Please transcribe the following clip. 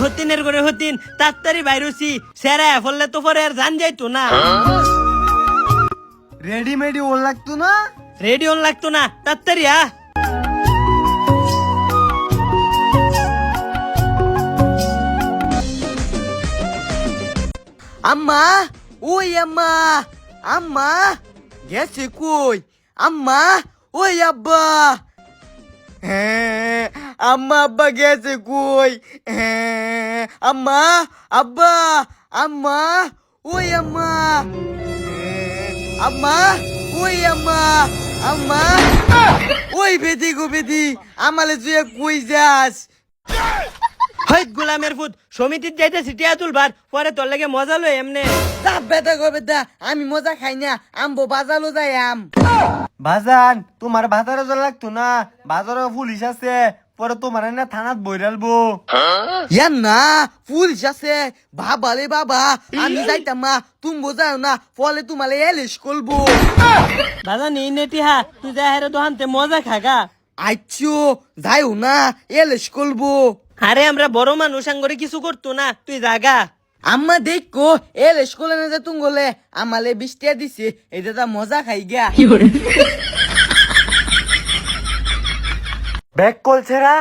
হতিনের করে হতিন তাড়াতাড়ি বাইরুছি সেরা ফললে তো পরে আর জান যাইতো না। রেডিমেডি ওর লাগতো না? রেডিও লাগতো না, তাড়াতাড়ি আ। আম্মা, ওই আম্মা, আম্মা গেছে কই? আম্মা, ওই আব্বা, হ্যাঁ আম্মা আব্বা গেছে কই? হ্যাঁ আম্মা, আব্বা, আম্মা, ওই আম্মা, হ্যাঁ, আম্মা, ওই আম্মা, আম্মা, ওই বেদি গো বেদি, আমালে তুই কই যাস? হইত গোলামের ফুট সমিতির যাইতে সিটিয়া তুলবার পরে তোর লাগে মজা লই এমনে। বেটা গো বেটা, আমি মজা খাই না, আমবো বাজালো যাই আম। বাজান তোমার বাজারে যা লাগতো না, বাজারে পুলিশ আছে, পরে তোমার না থানাত বইরালবো। ইয়ার না পুলিশ আছে, বাবালে বাবা আমি যাইতাম না, তুমি বোঝাও না, ফলে তোমালে এলিশ করবো। দাদা নেই নেটি হা তুই যা হেরে দোহানতে মজা খাগা। আইছো যাইও না, এলিশ করবো। আরে আমরা বড় মানুষ আঙ্গরে কিছু করতো না, তুই জাগা। আম্মা দেখো এলিশ করলে না যে তুমি বলে আমালে 20 টাকা দিছে, এটা তা মজা খাই গা। ব্যাক কল ছেড়া